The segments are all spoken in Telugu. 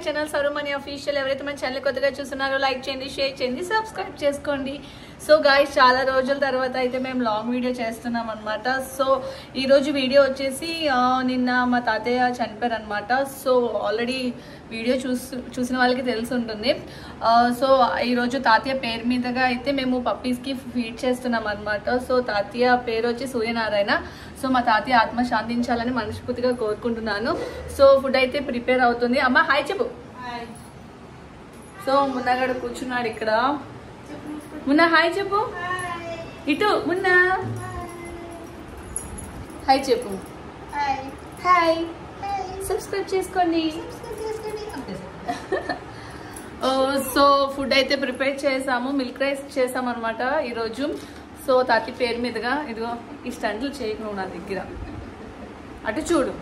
Channel సరుమణి official. ఎవరైతే మన ఛానల్ కొత్తగా చూస్తున్నారో లైక్ చేయండి, షేర్ చేయండి, సబ్స్క్రైబ్ చేసుకోండి. సో గాయ్స్, చాలా రోజుల తర్వాత అయితే మేము లాంగ్ వీడియో చేస్తున్నాం అనమాట. సో ఈరోజు వీడియో వచ్చేసి నిన్న మా తాతయ్య చనిపోయారు అనమాట. సో ఆల్రెడీ వీడియో చూసిన వాళ్ళకి తెలిసి ఉంటుంది. సో ఈరోజు తాతయ్య పేరు మీదగా అయితే మేము పప్పీస్కి ఫీడ్ చేస్తున్నాం అనమాట. సో తాతయ్య పేరు వచ్చి సూర్యనారాయణ. సో మా తాతయ్య ఆత్మ శాంతించాలని మనస్ఫూర్తిగా కోరుకుంటున్నాను. సో ఫుడ్ అయితే ప్రిపేర్ అవుతుంది. అమ్మ హాయ్ చెప్పు. సో మున్నగాడు కూర్చున్నాడు ఇక్కడ. మున్న హాయ్ చెప్పు. ఇటు మున్న హాయ్ చెప్పు. హాయ్, సబ్స్క్రైబ్ చేసుకోండి. సో ఫుడ్ అయితే ప్రిపేర్ చేసాము. మిల్క్ రైస్ చేసాం అనమాట ఈరోజు. సో తాతి పేరు మీదుగా ఇదిగో ఈ స్టంట్లు చేయకు నా దగ్గర. అటు చూడు,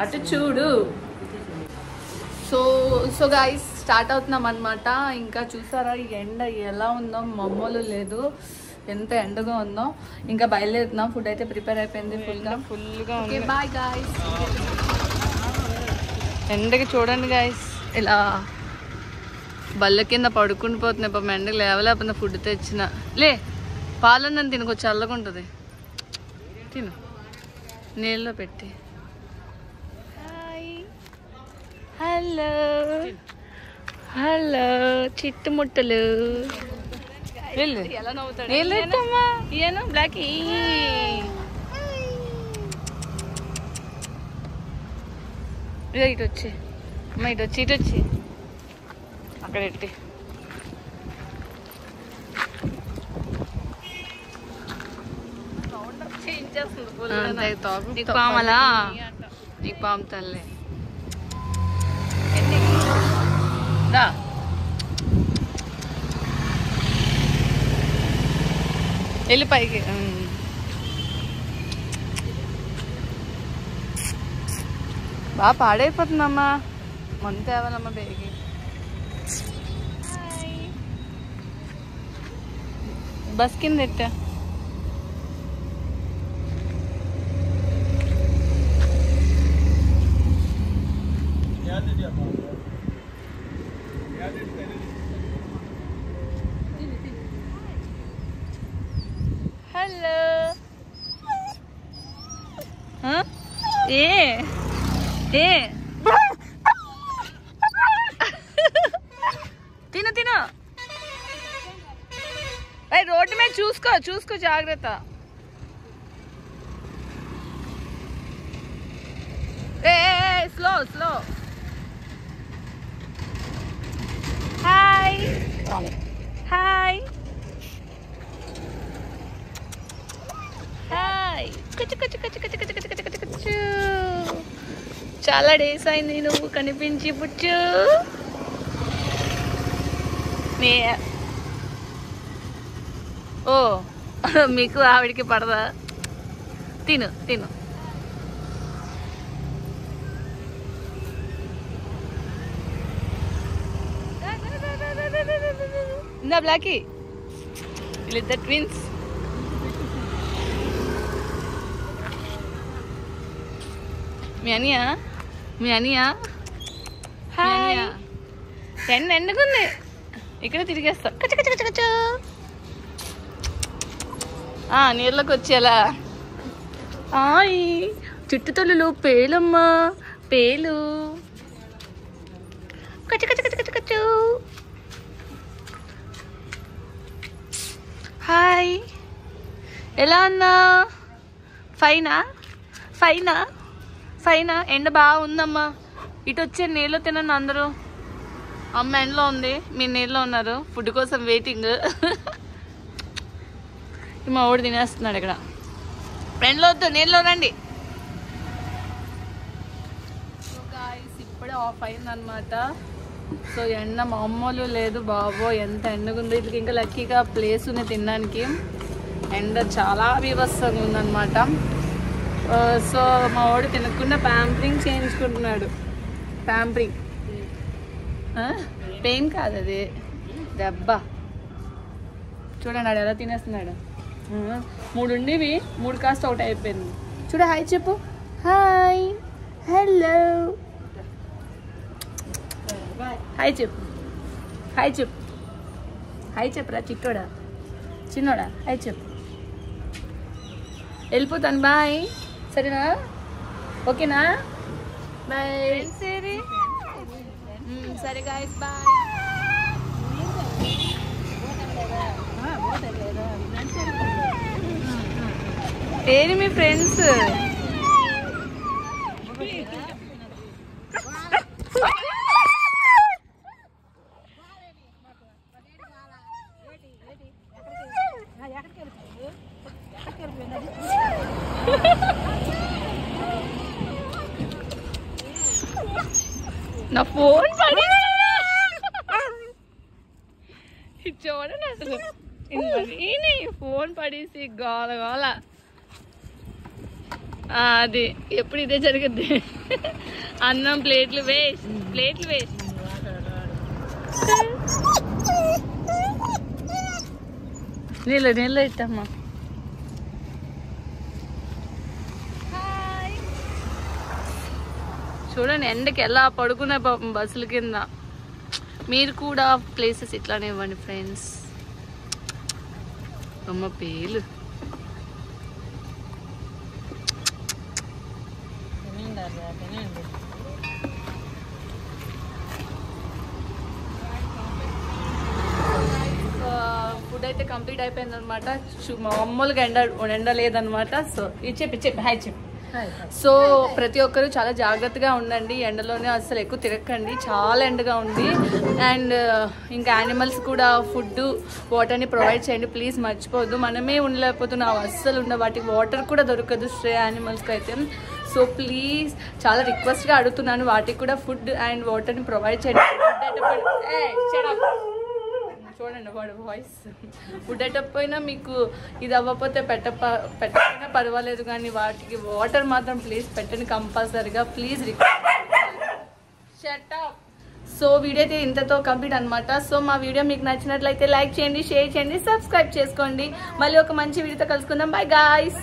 అటు చూడు. సో గాయ్స్, స్టార్ట్ అవుతున్నాం అనమాట. ఇంకా చూసారా ఈ ఎండ ఎలా ఉందో, మామూలు లేదు, ఎంత ఎండగా ఉందో. ఇంకా బయలుదేరుతున్నాం. ఫుడ్ అయితే ప్రిపేర్ అయిపోయింది ఫుల్గా. Okay bye guys. ఎండకి చూడండి గాయ్స్, ఇలా బల్ల కింద పడుకుని పోతున్నాయి. పాపం ఎండకి లేవలేకపోతే ఫుడ్ తెచ్చిన లే పాలన్నం తినకు, చల్లగా ఉంటుంది. తిను నీళ్ళలో పెట్టి. హలో హలో చిట్టుముట్టలు. ఎలా నవ్వుతాడు బ్లాక్. ఇటు వచ్చి అమ్మ, ఇటు వచ్చి, ఇటు వచ్చి అక్కడ ఎట్టి. పామలా నీకు పాము తల్లి దా. వెళ్ళి పైకి. బాగా పాడైపోతుందమ్మా. మంత తేవాలమ్మా బేగి. బస్ కింద ఎట్టా. హలో ఏ ఏ తిను తిను. రోడ్డు మీద చూసుకో జాగ్రత్త. ఏ స్లో. Hi hi hi. చాలా డేస్ అయింది నువ్వు కనిపించి పుచ్చు. ఓ మీకు ఆవిడికి పడదా? తిను ఇందా బ్లాకీ. వీళ్ళిద్దరు ట్విన్స్. మీ అనియా హాయ్. ఎండుకుంది, ఇక్కడ తిరిగేస్తా. నీళ్ళకి వచ్చేలా. చుట్టుతల్లులు పేలమ్మా, పేలు. హాయ్, ఎలా ఉన్నా? ఫైనా ఎండ బాగా ఉందమ్మా. ఇటు వచ్చే నీళ్ళు తినండి అందరూ. అమ్మ ఎండలో ఉంది, మీరు నీళ్ళలో ఉన్నారు. ఫుడ్ కోసం వెయిటింగ్. మా ఊడు తినేస్తున్నాడు ఇక్కడ. ఎండలో వద్దు, నీళ్ళలో రండి. ఇప్పుడే ఆఫ్ అయిందనమాట. సో ఎండ మామూలు లేదు బాబో, ఎంత ఎండగుందో. ఇది ఇంకా లక్కీగా ప్లేస్ ఉంది తినడానికి. ఎండ చాలా బీభత్సంగా ఉందన్నమాట. సో మా వాడు తినకుండా ప్యాంపరింగ్ చేయించుకుంటున్నాడు. ప్యాంపరింగ్ పెయిన్ కాదు, అది దెబ్బ. చూడండి ఆడు ఎలా తినేస్తున్నాడు. 3 ఉండేవి, 3 కాస్త ఒకటి అయిపోయింది. చూడ హాయ్ చెప్పు. హాయ్ హలో హాయ్ చెప్పు హాయ్ చెప్పు హాయ్ చెప్పురా చిట్టోడా చిన్నోడా హాయ్ చెప్పు వెళ్ళిపోతాను బాయ్ సరేనా ఓకేనా బాయ్ సరే గాయస్ బాయ్ ఏది మీ ఫ్రెండ్స్ నా ఫోన్ పడి చూడండి అసలు ఫోన్ పడేసి గోల గోల అది ఎప్పుడు ఇదే జరుగుద్ది అన్నం ప్లేట్లు వేస్ట్ నీళ్ళు ఇట్టమ్మా చూడండి ఎండకి ఎలా పడుకునే బస్సుల కింద మీరు కూడా ప్లేసెస్ ఇట్లానే ఇవ్వండి ఫ్రెండ్స్ అమ్మ పేలు ఫుడ్ అయితే కంప్లీట్ అయిపోయింది అనమాట మామూలుగా ఎండ లేదనమాట సో ఇది చెప్పి హాయ్ చెప్పి సో ప్రతి ఒక్కరు చాలా జాగ్రత్తగా ఉండండి ఎండలోనే అసలు ఎక్కువ తిరగకండి చాలా ఎండగా ఉంది అండ్ ఇంకా యానిమల్స్ కూడా ఫుడ్ వాటర్ని ప్రొవైడ్ చేయండి ప్లీజ్ మర్చిపోవద్దు మనమే ఉండలేకపోతున్నాం అస్సలు ఉండ వాటికి వాటర్ కూడా దొరకదు స్ట్రే యానిమల్స్కి అయితే సో ప్లీజ్ చాలా రిక్వెస్ట్గా అడుగుతున్నాను వాటికి కూడా ఫుడ్ అండ్ వాటర్ని ప్రొవైడ్ చేయండి చూడండి వాడు వాయిస్ ఫుడ్ అయ్యేటప్పుడు మీకు ఇది అవ్వకపోతే పెట్టకపోయినా పర్వాలేదు కానీ వాటికి వాటర్ మాత్రం ప్లీజ్ పెట్టండి కంపల్సరీగా ప్లీజ్ రిక్వెస్ట్ సో వీడియో అయితే ఇంతతో కంప్లీట్ అనమాట సో మా వీడియో మీకు నచ్చినట్లయితే లైక్ చేయండి షేర్ చేయండి సబ్స్క్రైబ్ చేసుకోండి మళ్ళీ ఒక మంచి వీడియోతో కలుసుకుందాం బై గాయ్స్